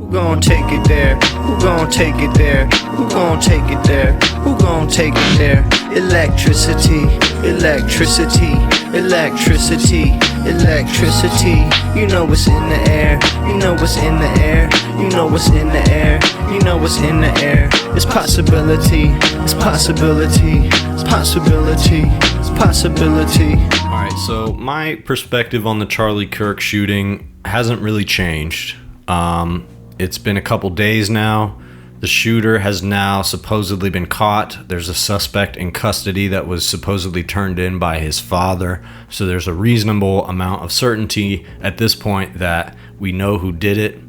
Who gon' take it there? Who gon' take it there? Who gon' take it there? Who gon' take it there? Electricity, electricity, electricity, electricity. You know what's in the air. You know what's in the air. You know what's in the air. You know what's in the air. It's possibility. It's possibility. It's possibility. It's possibility. Alright, so my perspective on the Charlie Kirk shooting hasn't really changed. It's been a couple days now. The shooter has now supposedly been caught. There's a suspect in custody that was supposedly turned in by his father. So there's a reasonable amount of certainty at this point that we know who did it.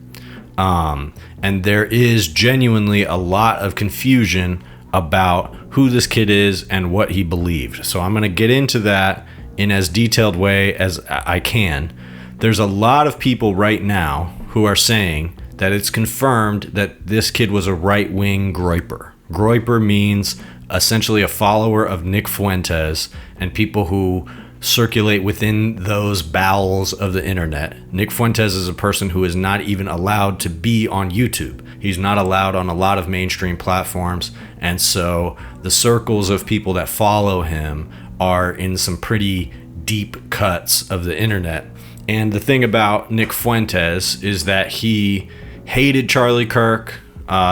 And there is genuinely a lot of confusion about who this kid is and what he believed. So I'm going to get into that in as detailed way as I can. There's a lot of people right now who are saying that it's confirmed that this kid was a right-wing groyper. Groyper means essentially a follower of Nick Fuentes and people who circulate within those bowels of the internet. Nick Fuentes is a person who is not even allowed to be on YouTube. He's not allowed on a lot of mainstream platforms, and so the circles of people that follow him are in some pretty deep cuts of the internet. And the thing about Nick Fuentes is that he hated Charlie Kirk,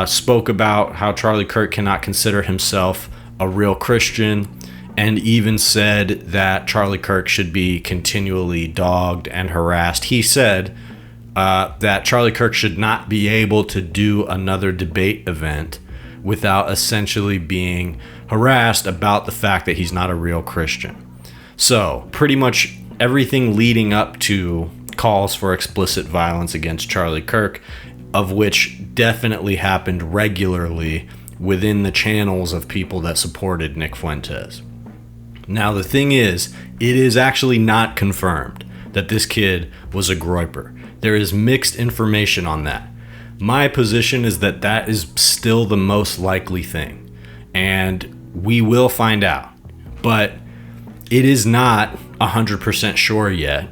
spoke about how Charlie Kirk cannot consider himself a real Christian, and even said that Charlie Kirk should be continually dogged and harassed. He said that Charlie Kirk should not be able to do another debate event without essentially being harassed about the fact that he's not a real Christian. So pretty much everything leading up to calls for explicit violence against Charlie Kirk, of which definitely happened regularly within the channels of people that supported Nick Fuentes. Now the thing is, it is actually not confirmed that this kid was a groyper. There is mixed information on that. My position is that that is still the most likely thing, and we will find out. But it is not 100% sure yet,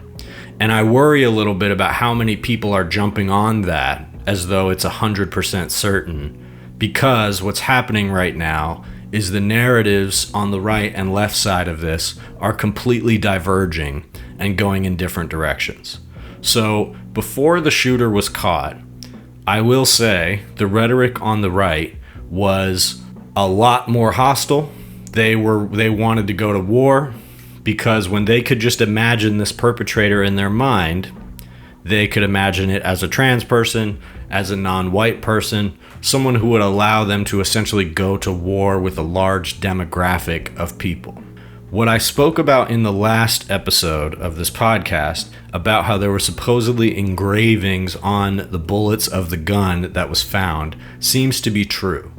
and I worry a little bit about how many people are jumping on that as though it's 100% certain, because what's happening right now is the narratives on the right and left side of this are completely diverging and going in different directions. So before the shooter was caught, I will say the rhetoric on the right was a lot more hostile. They wanted to go to war, because when they could just imagine this perpetrator in their mind, they could imagine it as a trans person, as a non-white person, someone who would allow them to essentially go to war with a large demographic of people. What I spoke about in the last episode of this podcast about how there were supposedly engravings on the bullets of the gun that was found seems to be true.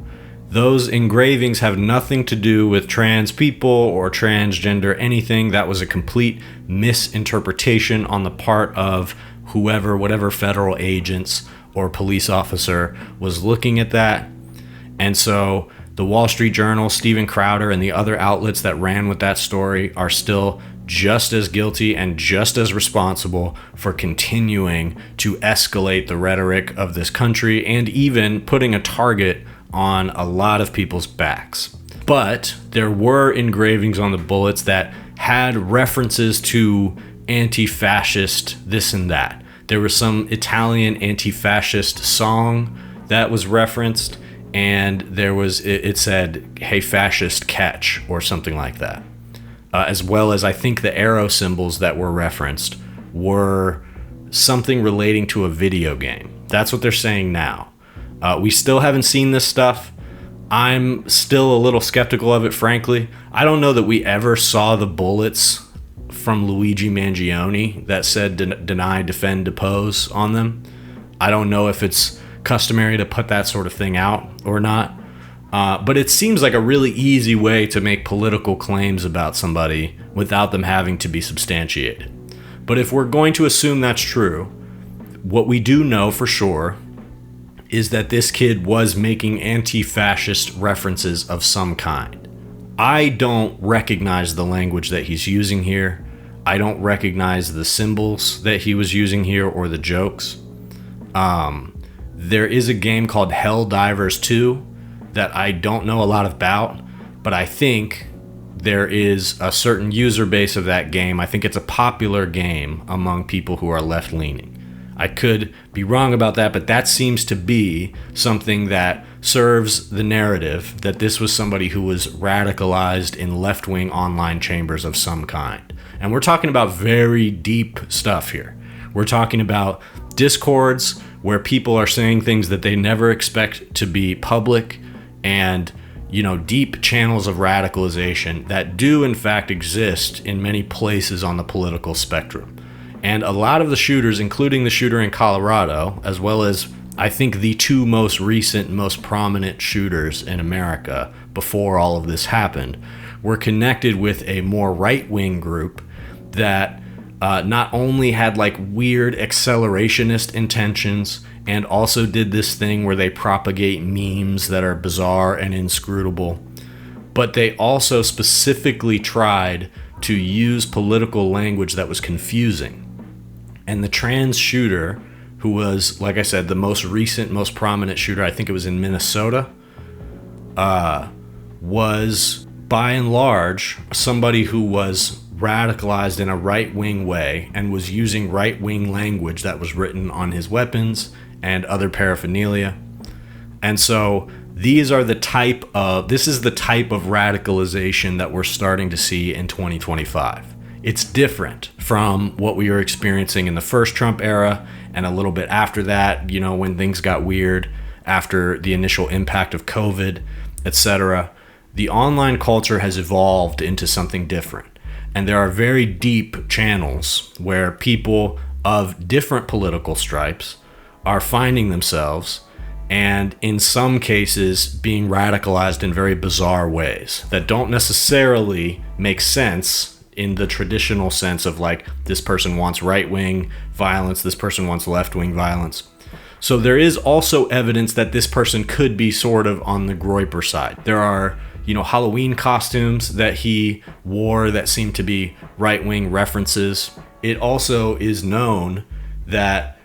Those engravings have nothing to do with trans people or transgender anything. That was a complete misinterpretation on the part of whatever federal agents or police officer was looking at that. And so the Wall Street Journal, Steven Crowder, and the other outlets that ran with that story are still just as guilty and just as responsible for continuing to escalate the rhetoric of this country and even putting a target on a lot of people's backs. But there were engravings on the bullets that had references to anti-fascist this and that. There was some Italian anti-fascist song that was referenced, and it said, "Hey fascist, catch," or something like that. As well as I think the arrow symbols that were referenced were something relating to a video game. That's what they're saying now. We still haven't seen this stuff. I'm still a little skeptical of it, frankly. I don't know that we ever saw the bullets from Luigi Mangione that said deny, defend, depose on them. I don't know if it's customary to put that sort of thing out or not. But it seems like a really easy way to make political claims about somebody without them having to be substantiated. But if we're going to assume that's true, what we do know for sure is that this kid was making anti-fascist references of some kind. I don't recognize the language that he's using here. I don't recognize the symbols that he was using here or the jokes. There is a game called Helldivers 2 that I don't know a lot about, but I think there is a certain user base of that game. I think it's a popular game among people who are left-leaning. I could be wrong about that, but that seems to be something that serves the narrative that this was somebody who was radicalized in left-wing online chambers of some kind. And we're talking about very deep stuff here. We're talking about discords where people are saying things that they never expect to be public, and deep channels of radicalization that do in fact exist in many places on the political spectrum. And a lot of the shooters, including the shooter in Colorado, as well as I think the two most recent, most prominent shooters in America before all of this happened, were connected with a more right-wing group that not only had like weird accelerationist intentions and also did this thing where they propagate memes that are bizarre and inscrutable, but they also specifically tried to use political language that was confusing. And the trans shooter, who was, like I said, the most recent, most prominent shooter, I think it was in Minnesota, was by and large somebody who was radicalized in a right-wing way and was using right-wing language that was written on his weapons and other paraphernalia. And so this is the type of radicalization that we're starting to see in 2025. It's different from what we were experiencing in the first Trump era and a little bit after that, when things got weird after the initial impact of COVID, etc. The online culture has evolved into something different. And there are very deep channels where people of different political stripes are finding themselves, and in some cases being radicalized in very bizarre ways that don't necessarily make sense in the traditional sense of like, this person wants right-wing violence, this person wants left-wing violence. So there is also evidence that this person could be sort of on the groyper side. There are, Halloween costumes that he wore that seem to be right-wing references. It also is known that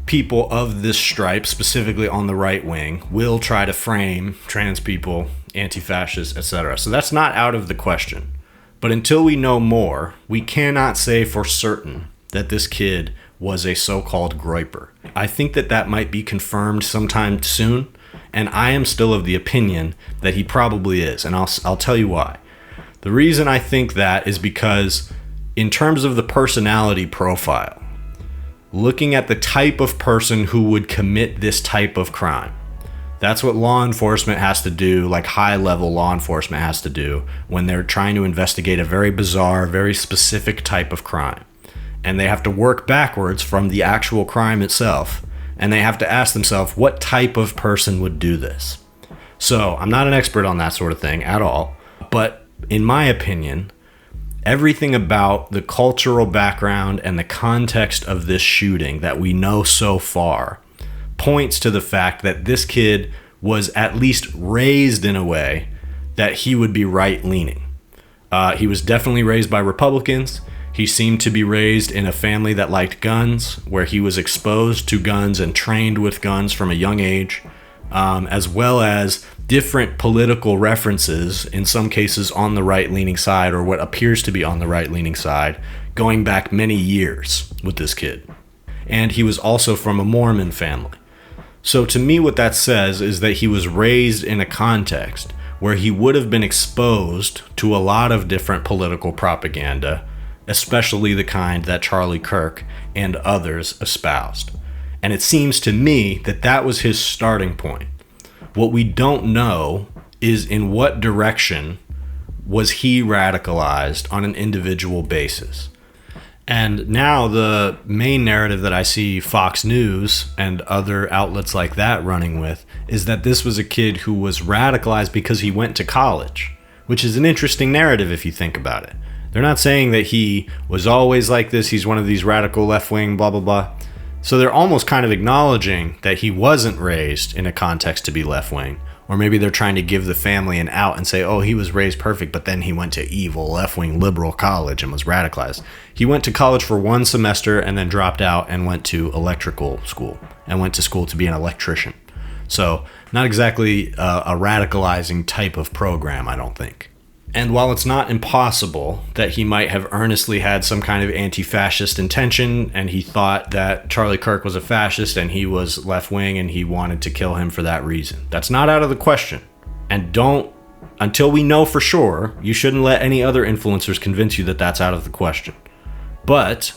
people of this stripe, specifically on the right wing, will try to frame trans people, anti-fascists, etc. So that's not out of the question. But until we know more, we cannot say for certain that this kid was a so-called groyper. I think that might be confirmed sometime soon, and I am still of the opinion that he probably is, and I'll tell you why. The reason I think that is because in terms of the personality profile, looking at the type of person who would commit this type of crime, that's what law enforcement has to do, like high-level law enforcement has to do when they're trying to investigate a very bizarre, very specific type of crime. And they have to work backwards from the actual crime itself, and they have to ask themselves, what type of person would do this? So, I'm not an expert on that sort of thing at all, but in my opinion, everything about the cultural background and the context of this shooting that we know so far points to the fact that this kid was at least raised in a way that he would be right-leaning. He was definitely raised by Republicans. He seemed to be raised in a family that liked guns, where he was exposed to guns and trained with guns from a young age, as well as different political references, in some cases on the right-leaning side, or what appears to be on the right-leaning side, going back many years with this kid. And he was also from a Mormon family. So to me, what that says is that he was raised in a context where he would have been exposed to a lot of different political propaganda, especially the kind that Charlie Kirk and others espoused. And it seems to me that was his starting point. What we don't know is in what direction was he radicalized on an individual basis. And now the main narrative that I see Fox News and other outlets like that running with is that this was a kid who was radicalized because he went to college, which is an interesting narrative if you think about it. They're not saying that he was always like this, he's one of these radical left-wing, blah, blah, blah. So they're almost kind of acknowledging that he wasn't raised in a context to be left-wing. Or maybe they're trying to give the family an out and say, oh, he was raised perfect, but then he went to evil left-wing liberal college and was radicalized. He went to college for 1 semester and then dropped out and went to electrical school and went to school to be an electrician. So not exactly a radicalizing type of program, I don't think. And while it's not impossible that he might have earnestly had some kind of anti-fascist intention and he thought that Charlie Kirk was a fascist and he was left-wing and he wanted to kill him for that reason. That's not out of the question. And until we know for sure, you shouldn't let any other influencers convince you that that's out of the question. But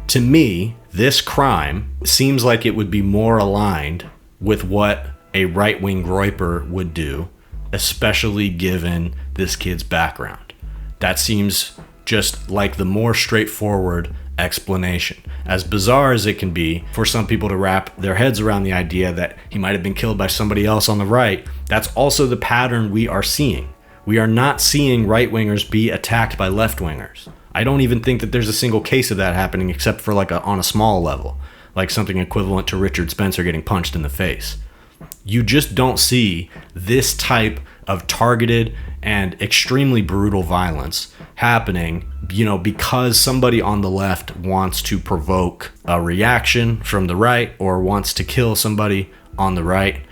to me, this crime seems like it would be more aligned with what a right-wing groyper would do, especially given this kid's background. That seems just like the more straightforward explanation. As bizarre as it can be for some people to wrap their heads around the idea that he might have been killed by somebody else on the right, that's also the pattern we are seeing. We are not seeing right-wingers be attacked by left-wingers. I don't even think that there's a single case of that happening except for on a small level, like something equivalent to Richard Spencer getting punched in the face. You just don't see this type of targeted and extremely brutal violence happening, because somebody on the left wants to provoke a reaction from the right or wants to kill somebody on the right.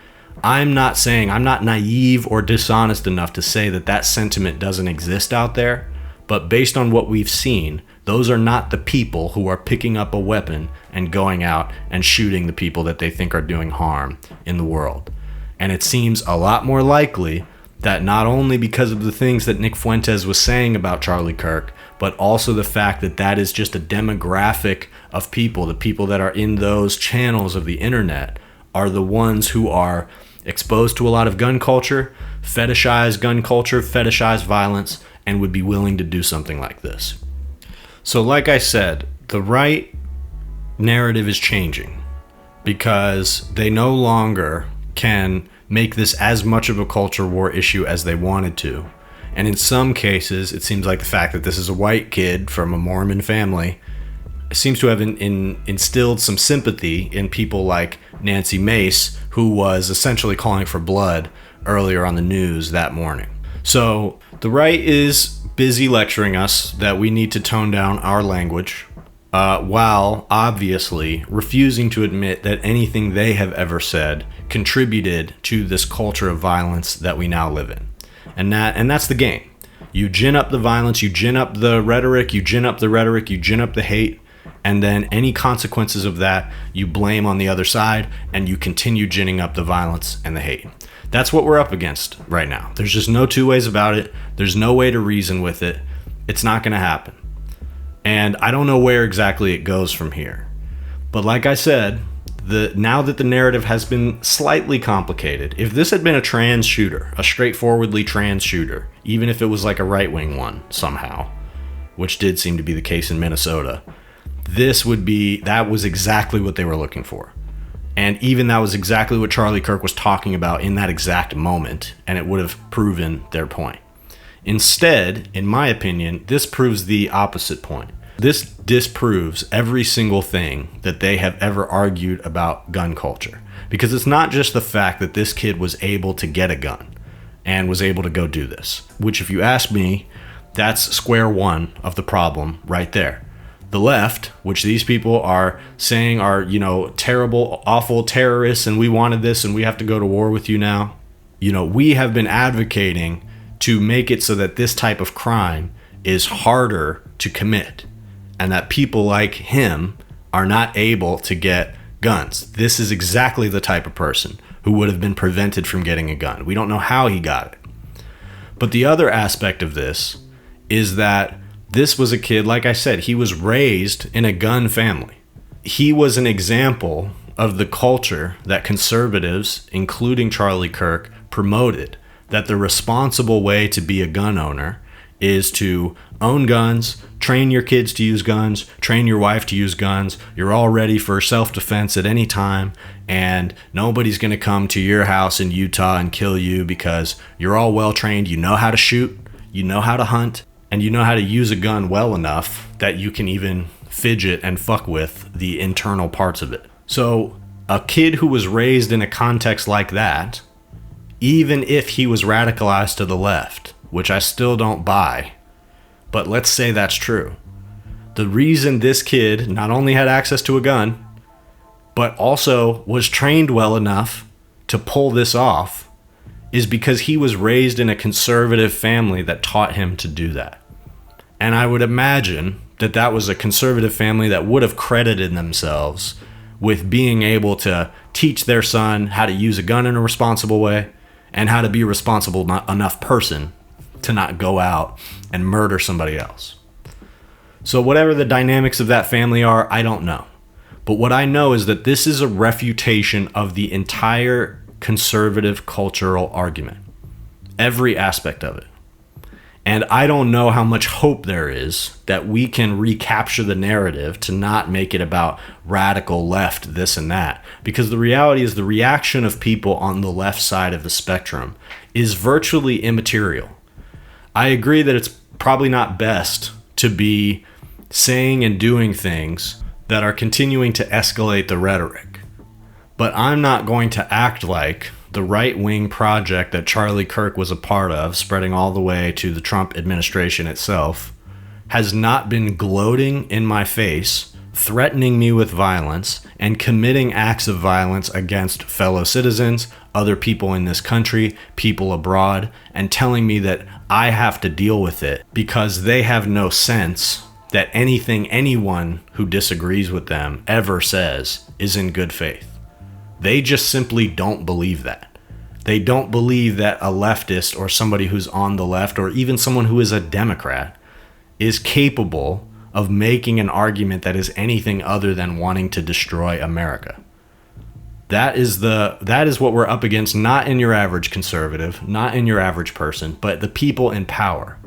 I'm not naive or dishonest enough to say that sentiment doesn't exist out there, but based on what we've seen, those are not the people who are picking up a weapon and going out and shooting the people that they think are doing harm in the world. And it seems a lot more likely that not only because of the things that Nick Fuentes was saying about Charlie Kirk, but also the fact that that is just a demographic of people, the people that are in those channels of the internet are the ones who are exposed to a lot of gun culture, fetishize violence, and would be willing to do something like this. So like I said, the right narrative is changing because they no longer can make this as much of a culture war issue as they wanted to. And in some cases, it seems like the fact that this is a white kid from a Mormon family seems to have instilled some sympathy in people like Nancy Mace, who was essentially calling for blood earlier on the news that morning. So the right is busy lecturing us that we need to tone down our language, while obviously refusing to admit that anything they have ever said contributed to this culture of violence that we now live in. And that's the game. You gin up the violence, you gin up the rhetoric, you gin up the hate, and then any consequences of that you blame on the other side, and you continue ginning up the violence and the hate. That's what we're up against right now. There's just no two ways about it. There's no way to reason with it. It's not going to happen. And I don't know where exactly it goes from here. But like I said, now that the narrative has been slightly complicated, if this had been a trans shooter, a straightforwardly trans shooter, even if it was like a right-wing one somehow, which did seem to be the case in Minnesota, that was exactly what they were looking for. And even that was exactly what Charlie Kirk was talking about in that exact moment, and it would have proven their point. Instead, in my opinion, this proves the opposite point. This disproves every single thing that they have ever argued about gun culture. Because it's not just the fact that this kid was able to get a gun and was able to go do this, which if you ask me, that's square one of the problem right there. The left, which these people are saying are, terrible, awful terrorists, and we wanted this and we have to go to war with you now. We have been advocating to make it so that this type of crime is harder to commit and that people like him are not able to get guns. This is exactly the type of person who would have been prevented from getting a gun. We don't know how he got it. But the other aspect of this is that this was a kid, like I said, he was raised in a gun family. He was an example of the culture that conservatives, including Charlie Kirk, promoted, that the responsible way to be a gun owner is to own guns, train your kids to use guns, train your wife to use guns. You're all ready for self-defense at any time, and nobody's going to come to your house in Utah and kill you because you're all well-trained. You know how to shoot, you know how to hunt, and you know how to use a gun well enough that you can even fidget and fuck with the internal parts of it. So a kid who was raised in a context like that, even if he was radicalized to the left, which I still don't buy, but let's say that's true. The reason this kid not only had access to a gun, but also was trained well enough to pull this off is because he was raised in a conservative family that taught him to do that. And I would imagine that that was a conservative family that would have credited themselves with being able to teach their son how to use a gun in a responsible way and how to be a responsible enough person to not go out and murder somebody else. So whatever the dynamics of that family are, I don't know. But what I know is that this is a refutation of the entire conservative cultural argument. Every aspect of it. And I don't know how much hope there is that we can recapture the narrative to not make it about radical left, this and that. Because the reality is the reaction of people on the left side of the spectrum is virtually immaterial. I agree that it's probably not best to be saying and doing things that are continuing to escalate the rhetoric. But I'm not going to act like the right-wing project that Charlie Kirk was a part of, spreading all the way to the Trump administration itself, has not been gloating in my face, threatening me with violence, and committing acts of violence against fellow citizens, other people in this country, people abroad, and telling me that I have to deal with it because they have no sense that anything anyone who disagrees with them ever says is in good faith. They just simply don't believe that. They don't believe that a leftist or somebody who's on the left or even someone who is a Democrat is capable of making an argument that is anything other than wanting to destroy America. That is what we're up against, not in your average conservative, not in your average person, but the people in power.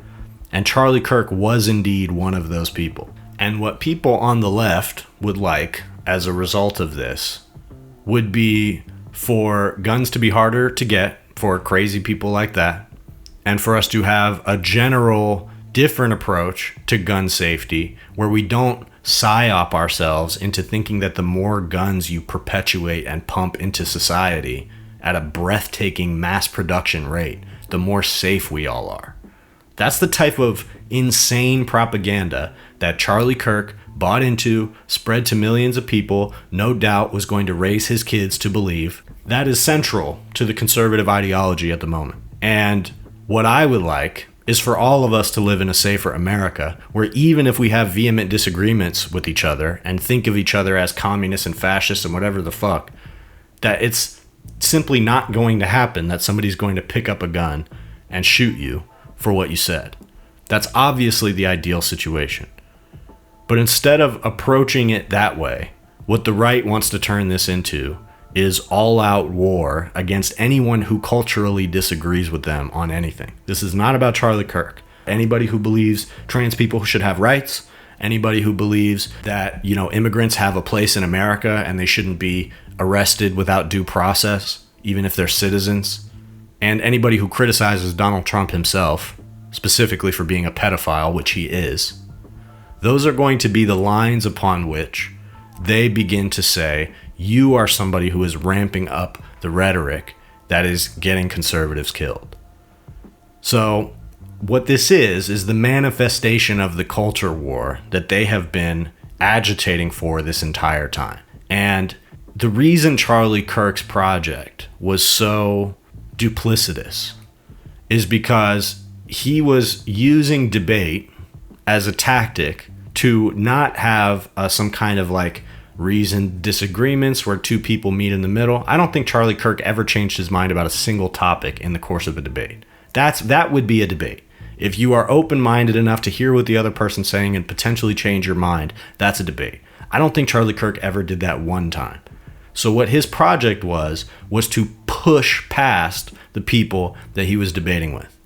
And Charlie Kirk was indeed one of those people. And what people on the left would like as a result of this would be for guns to be harder to get for crazy people like that, and for us to have a general different approach to gun safety where we don't psyop ourselves into thinking that the more guns you perpetuate and pump into society at a breathtaking mass production rate, the more safe we all are. That's the type of insane propaganda that Charlie Kirk bought into, spread to millions of people, no doubt was going to raise his kids to believe. That is central to the conservative ideology at the moment. And what I would like is for all of us to live in a safer America where even if we have vehement disagreements with each other and think of each other as communists and fascists and whatever the fuck, that it's simply not going to happen that somebody's going to pick up a gun and shoot you for what you said. That's obviously the ideal situation. But instead of approaching it that way, what the right wants to turn this into is all-out war against anyone who culturally disagrees with them on anything. This is not about Charlie Kirk. Anybody who believes trans people should have rights, anybody who believes that, immigrants have a place in America and they shouldn't be arrested without due process, even if they're citizens, and anybody who criticizes Donald Trump himself, specifically for being a pedophile, which he is, those are going to be the lines upon which they begin to say, you are somebody who is ramping up the rhetoric that is getting conservatives killed. So what this is the manifestation of the culture war that they have been agitating for this entire time. And the reason Charlie Kirk's project was so duplicitous is because he was using debate as a tactic to not have some kind of reasoned disagreements where two people meet in the middle. I don't think Charlie Kirk ever changed his mind about a single topic in the course of a debate. That would be a debate. If you are open-minded enough to hear what the other person's saying and potentially change your mind, that's a debate. I don't think Charlie Kirk ever did that one time. So what his project was to push past the people that he was debating with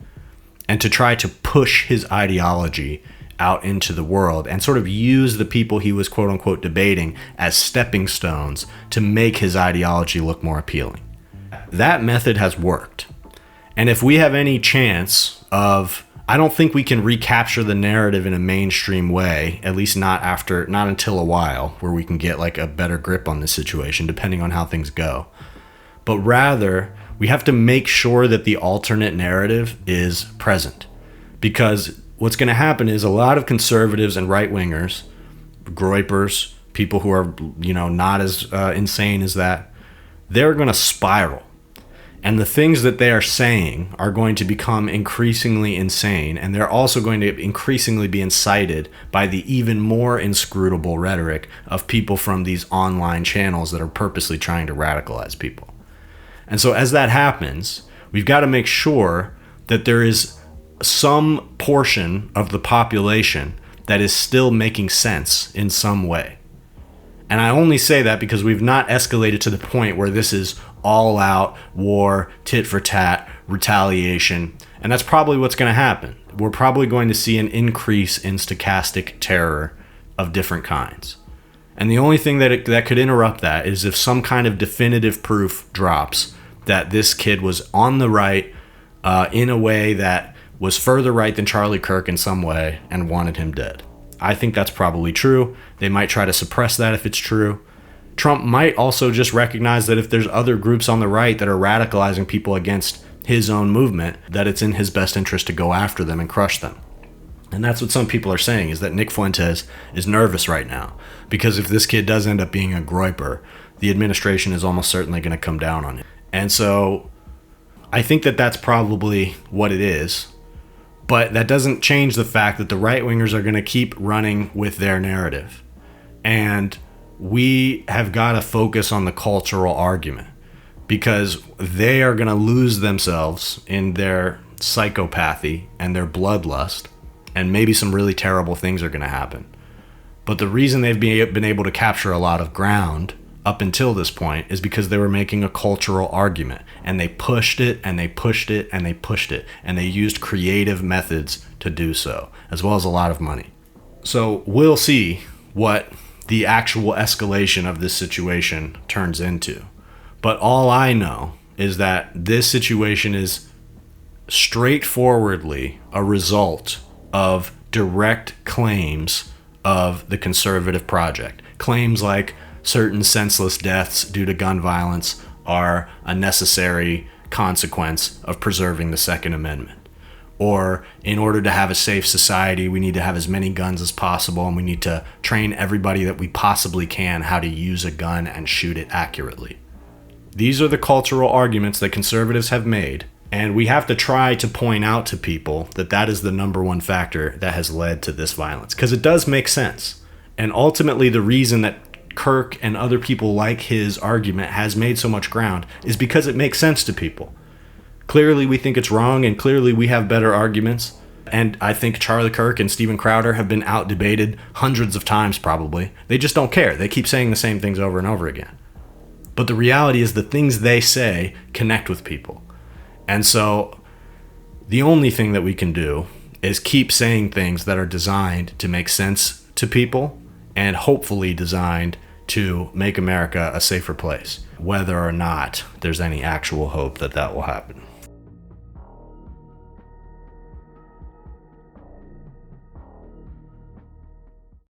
and to try to push his ideology out into the world and sort of use the people he was quote unquote debating as stepping stones to make his ideology look more appealing. That method has worked. And if we have any chance of I don't think we can recapture the narrative in a mainstream way, at least not until a while, where we can get like a better grip on this situation, depending on how things go. But rather, we have to make sure that the alternate narrative is present. Because what's going to happen is a lot of conservatives and right-wingers, groypers, people who are, not as insane as that, they're going to spiral. And the things that they are saying are going to become increasingly insane, and they're also going to increasingly be incited by the even more inscrutable rhetoric of people from these online channels that are purposely trying to radicalize people. And so as that happens, we've got to make sure that there is some portion of the population that is still making sense in some way. And I only say that because we've not escalated to the point where this is all out war, tit for tat, retaliation. And that's probably what's going to happen. We're probably going to see an increase in stochastic terror of different kinds. And the only thing that could interrupt that is if some kind of definitive proof drops that this kid was on the right in a way that was further right than Charlie Kirk in some way and wanted him dead. I think that's probably true. They might try to suppress that if it's true. Trump might also just recognize that if there's other groups on the right that are radicalizing people against his own movement, that it's in his best interest to go after them and crush them. And that's what some people are saying, is that Nick Fuentes is nervous right now. Because if this kid does end up being a groyper, the administration is almost certainly going to come down on him. And so I think that that's probably what it is. But that doesn't change the fact that the right-wingers are going to keep running with their narrative. And we have got to focus on the cultural argument, because they are going to lose themselves in their psychopathy and their bloodlust, and maybe some really terrible things are going to happen. But the reason they've been able to capture a lot of ground up until this point is because they were making a cultural argument, and they pushed it and they pushed it and they pushed it, and they used creative methods to do so, as well as a lot of money. So we'll see what the actual escalation of this situation turns into. But all I know is that this situation is straightforwardly a result of direct claims of the conservative project. Claims like certain senseless deaths due to gun violence are a necessary consequence of preserving the Second Amendment. Or in order to have a safe society, we need to have as many guns as possible, and we need to train everybody that we possibly can how to use a gun and shoot it accurately. These are the cultural arguments that conservatives have made, and we have to try to point out to people that that is the number one factor that has led to this violence, because it does make sense. And ultimately, the reason that Kirk and other people like his argument has made so much ground is because it makes sense to people. Clearly, we think it's wrong, and clearly we have better arguments. And I think Charlie Kirk and Steven Crowder have been out-debated hundreds of times probably. They just don't care. They keep saying the same things over and over again. But the reality is the things they say connect with people. And so the only thing that we can do is keep saying things that are designed to make sense to people and hopefully designed to make America a safer place, whether or not there's any actual hope that that will happen.